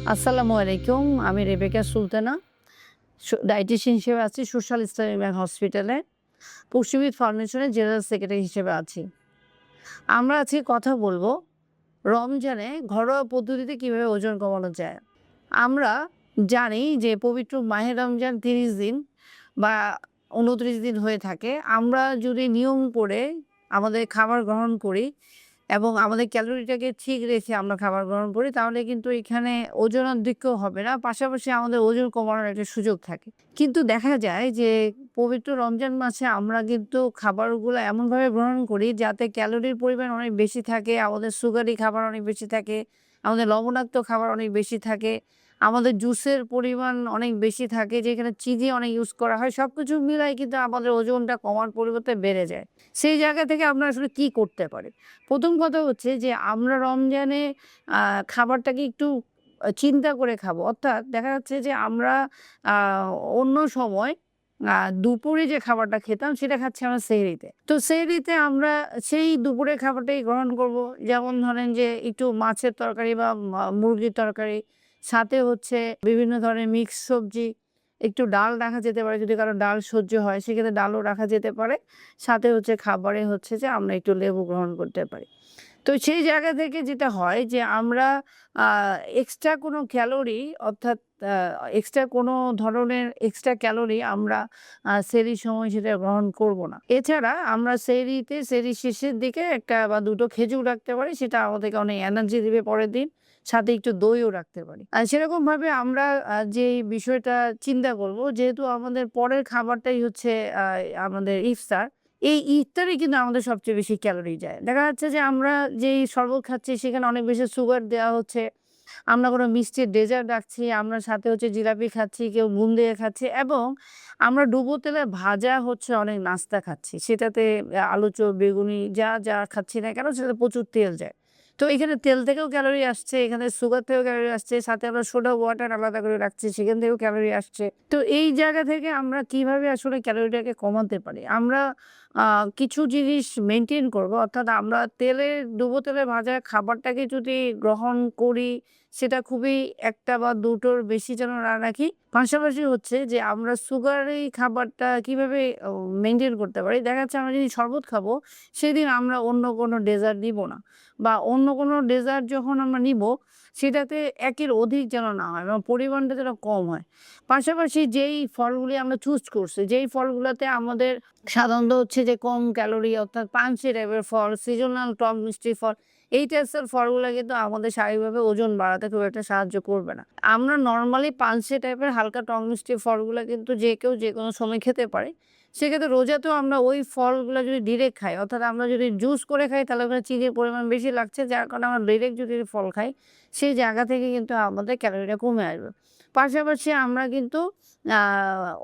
আসসালামু আলাইকুম। আমি রেবেকা সুলতানা। ডায়েটিশিয়ান হিসেবে আছি সোশ্যাল ইসলামিক ব্যাংক হসপিটালে। পুষ্টিবিদ ফাউন্ডেশনের জেনারেল সেক্রেটারি হিসেবে আছি। আমরা আজকে কথা বলব রমজানে ঘরোয়া পদ্ধতিতে কিভাবে ওজন কমানো যায়। আমরা জানি যে পবিত্র মাহে রমজান ৩০ দিন বা ২৯ দিন হয়ে থাকে। আমরা যদি নিয়ম করে আমাদের খাবার গ্রহণ করি এবং আমাদের ক্যালোরিটাকে ঠিক রেখে আমরা খাবার গ্রহণ করি, তাহলে কিন্তু এখানে ওজনাধিক্য হবে না। পাশাপাশি আমাদের ওজন কমানোর একটা সুযোগ থাকে। কিন্তু দেখা যায় যে পবিত্র রমজান মাসে আমরা কিন্তু খাবারগুলো এমনভাবে গ্রহণ করি যাতে ক্যালোরির পরিমাণ অনেক বেশি থাকে, আমাদের সুগারি খাবার অনেক বেশি থাকে, আমাদের লবণাক্ত খাবার অনেক বেশি থাকে, আমাদের জুসের পরিমাণ অনেক বেশি থাকে, যেখানে চিনি অনেক ইউজ করা হয়। সবকিছু মিলাই কিন্তু আমাদের ওজনটা কমার পরিবর্তে বেড়ে যায়। সেই জায়গা থেকে আমরা আসলে কি করতে পারি? প্রথম কথা হচ্ছে যে আমরা রমজানে আ খাবারটাকে একটু চিন্তা করে খাবো। অর্থাৎ দেখা যাচ্ছে যে আমরা আ অন্য সময় আ দুপুরে যে খাবারটা খেতাম সেটা খাচ্ছি আমরা সেহরিতে। তো সেহরিতে আমরা সেই দুপুরের খাবারটাই গ্রহণ করব। যেমন ধরেন যে একটু মাছের তরকারি বা মুরগির তরকারি, সাথে হচ্ছে বিভিন্ন ধরনের মিক্স সবজি, একটু ডাল রাখা যেতে পারে যদি কারো ডাল সহ্য হয় সেক্ষেত্রে ডালও রাখা যেতে পারে। সাথে হচ্ছে খাবারে হচ্ছে যে আমরা একটু লেবু গ্রহণ করতে পারি। তো সেই জায়গা থেকে যেটা হয় যে আমরা আ এক্সট্রা কোনো ক্যালোরি, অর্থাৎ আ এক্সট্রা কোনো ধরনের এক্সট্রা ক্যালোরি আমরা সেহরির সময় সেটা গ্রহণ করব না। এছাড়া আমরা সেহরির শেষের দিকে ১ টা বা ২ টো খেজুর রাখতে পারি। সেটা আমাদেরকে অনেক এনার্জি দিবে পরের দিন। সাথে একটু দইও রাখতে পারি। সেরকমভাবে আমরা যেই বিষয়টা চিন্তা করব, যেহেতু আমাদের পরের খাবারটাই হচ্ছে আ আমাদের ইফতার। এই ইফতারে কিন্তু আমাদের সবচেয়ে বেশি ক্যালোরি যায়। দেখা যাচ্ছে যে আমরা যেই শরবত খাচ্ছি সেখানে অনেক বেশি সুগার দেওয়া হচ্ছে। আমরা কোনো মিষ্টির ডেজার্ট রাখছি, আমরা সাথে হচ্ছে জিলাপি খাচ্ছি, কেউ বুন্দিয়া খাচ্ছে এবং আমরা ডুবো তেলে ভাজা হচ্ছে অনেক নাস্তা খাচ্ছি। সেটাতে আলু চপ, বেগুনি যা খাচ্ছি না কেন সেটাতে প্রচুর তেল যায়। তো এখানে তেল থেকেও ক্যালোরি আসছে, এখানে সুগার থেকেও ক্যালোরি আসছে, সাথে আমরা সোডা ওয়াটার আলাদা করে রাখছি, সেখান থেকেও ক্যালোরি আসছে। তো এই জায়গা থেকে আমরা কিভাবে আসলে ক্যালোরিটাকে কমাতে পারি? আমরা আ কিছু জিনিস মেইনটেইন করব। অর্থাৎ আমরা ডুবো তেলে ভাজা খাবারটাকে যদি গ্রহণ করি, সেটা খুবই ১ টা বা ২ টোর বেশি যেন না রাখি। পাশাপাশি হচ্ছে যে আমরা সুগারি খাবারটা কিভাবে মেইনটেইন করতে পারি? দেখা যাচ্ছে আমরা যদি শরবত খাবো, সেদিন আমরা অন্য কোনো ডেজার্ট নিব না। বা অন্য কোনো ডেজার্ট যখন আমরা নিব, সেটাতে ১ এর অধিক যেন না হয় এবং পরিমাণটা যেন কম হয়। পাশাপাশি যেই ফলগুলি আমরা চুজ করছি, যেই ফলগুলাতে আমাদের সাধারণত হচ্ছে যে কম ক্যালোরি, অর্থাৎ পানসে টাইপের ফল, সিজনাল টক মিষ্টি ফল, এই টাইপসের ফলগুলা কিন্তু আমাদের শারীরিকভাবে ওজন বাড়াতে খুব একটা সাহায্য করবে না। আমরা নরমালি পানসে টাইপের হালকা টক মিষ্টি ফলগুলা কিন্তু যে কেউ যেকোনো সময় খেতে পারে। সেক্ষেত্রে রোজাতেও আমরা ওই ফলগুলা যদি ডিরেক্ট খাই, অর্থাৎ আমরা যদি জুস করে খাই তাহলে ওখানে চিনির পরিমাণ বেশি লাগছে। যার কারণে আমরা ডিরেক্ট যদি ফল খাই, সেই জায়গা থেকে কিন্তু আমাদের ক্যালোরিটা কমে আসবে। পাশাপাশি আমরা কিন্তু আ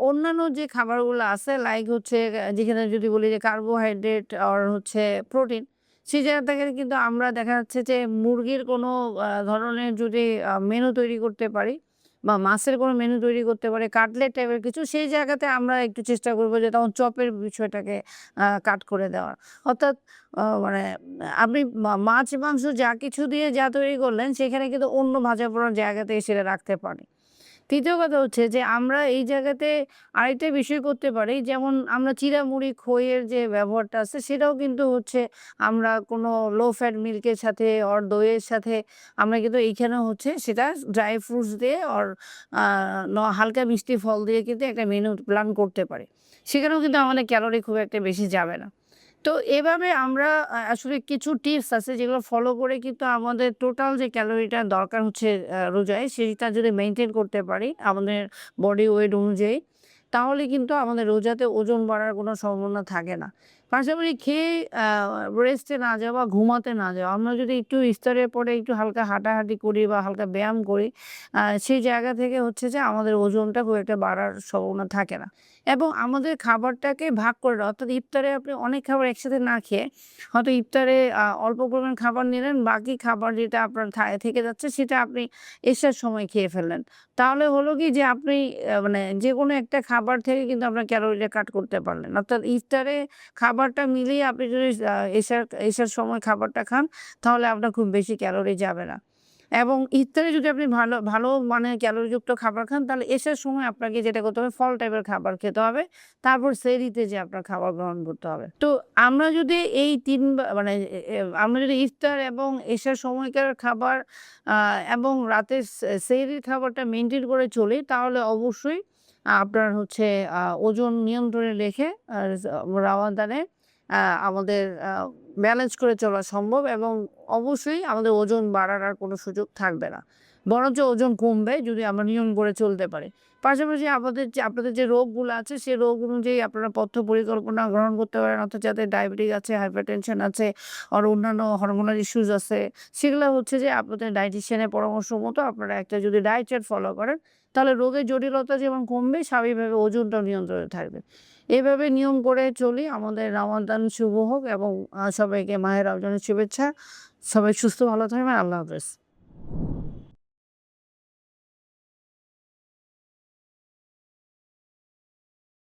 অন্যান্য যে খাবারগুলো আছে লাইক হচ্ছে যেখানে যদি বলি যে কার্বোহাইড্রেট আর হচ্ছে প্রোটিন, সেই জায়গা থেকে কিন্তু আমরা দেখা যাচ্ছে যে মুরগির কোনো ধরনের যদি মেনু তৈরি করতে পারি বা মাছের কোনো মেনু তৈরি করতে পারি, কাটলেট টাইপের কিছু, সেই জায়গাতে আমরা একটু চেষ্টা করব যে তখন চপের বিষয়টাকে কাট করে দেওয়ার। অর্থাৎ মানে আপনি মাছ, মাংস যা কিছু দিয়ে যা তৈরি করলেন সেখানে কিন্তু অন্য ভাজা পোড়ার জায়গাতে সেটা রাখতে পারি। ৩য় কথা হচ্ছে যে আমরা এই জায়গাতে আরেকটা বিষয় করতে পারি। যেমন আমরা চিঁড়া-মুড়ি, খইয়ের যে ব্যবহারটা আছে সেটাও কিন্তু হচ্ছে আমরা কোনো লো ফ্যাট মিল্কের সাথে অর দইয়ের সাথে আমরা কিন্তু এইখানেও হচ্ছে সেটা ড্রাই ফ্রুটস দিয়ে অর আ হালকা মিষ্টি ফল দিয়ে কিন্তু একটা মেনু প্ল্যান করতে পারি। সেখানেও কিন্তু আমাদের ক্যালোরি খুব একটা বেশি যাবে না। তো এভাবে আমরা আসলে কিছু টিপস আছে যেগুলো ফলো করে কিন্তু আমাদের টোটাল যে ক্যালোরিটা দরকার হচ্ছে রোজায়, সেটা যদি মেইনটেইন করতে পারি আমাদের বডি ওয়েট অনুযায়ী, তাহলে কিন্তু আমাদের রোজাতে ওজন বাড়ার কোনো সম্ভাবনা থাকে না। পাশাপাশি খেয়ে রেস্টে না যাওয়া, ঘুমাতে না যাওয়া। আমরা যদি একটু ইফতারের পরে একটু হালকা হাঁটাহাঁটি করি বা হালকা ব্যায়াম করি, সেই জায়গা থেকে হচ্ছে যে আমাদের ওজনটা খুব একটা বাড়ার সম্ভাবনা থাকে না। এবং আমাদের খাবারটাকে ভাগ করে নেওয়া, অর্থাৎ ইফতারে আপনি অনেক খাবার একসাথে না খেয়ে হয়তো ইফতারে অল্প পরিমাণ খাবার নিলেন, বাকি খাবার যেটা আপনার থেকে যাচ্ছে সেটা আপনি এশার সময় খেয়ে ফেললেন। তাহলে হলো কি যে আপনি মানে যেকোনো একটা খাবার থেকে কিন্তু আপনার ক্যালোরিটা কাট করতে পারলেন। অর্থাৎ ইফতারে খাবারটা মিলিয়ে আপনি যদি এশার এশার সময় খাবারটা খান, তাহলে আপনার খুব বেশি ক্যালোরি যাবে না। এবং ইফতারে যদি আপনি ভালো ভালো মানে ক্যালোরিযুক্ত খাবার খান তাহলে এশার সময় আপনাকে যেটা করতে হবে ফল টাইপের খাবার খেতে হবে। তারপর সেহরিতে যেয়ে আপনার খাবার গ্রহণ করতে হবে। তো আমরা যদি এই ৩ মানে আমরা যদি ইফতার এবং এশার সময়কার খাবার এবং রাতের সেহরির খাবারটা মেইনটেইন করে চলি তাহলে অবশ্যই আপনার হচ্ছে ওজন নিয়ন্ত্রণে রেখে রামাদানে আমাদের ব্যালেন্স করে চলা সম্ভব এবং অবশ্যই আমাদের ওজন বাড়ার আর কোনো সুযোগ থাকবে না। বরঞ্চ ওজন কমবে যদি আমরা নিয়ম করে চলতে পারি। পাশাপাশি আপনাদের যে রোগগুলো আছে সে রোগ অনুযায়ী আপনারা পথ্য পরিকল্পনা গ্রহণ করতে পারেন। অর্থাৎ যাদের ডায়াবেটিস আছে, হাইপারটেনশন আছে আর অন্যান্য হরমোনাল ইস্যুস আছে সেগুলা হচ্ছে যে আপনাদের ডায়েটিশিয়ানের পরামর্শ মতো আপনারা একটা যদি ডায়েট চার্ট ফলো করেন তাহলে রোগের জটিলতা যেমন কমবে স্বাভাবিকভাবে ওজনটাও নিয়ন্ত্রণে থাকবে। এভাবে নিয়ম করে চলি। আমাদের রমাদান শুভ হোক এবং সবাইকে মাহে রমজানের শুভেচ্ছা। সবাই সুস্থ ভালো থাকবেন। আল্লাহ হাফেজ।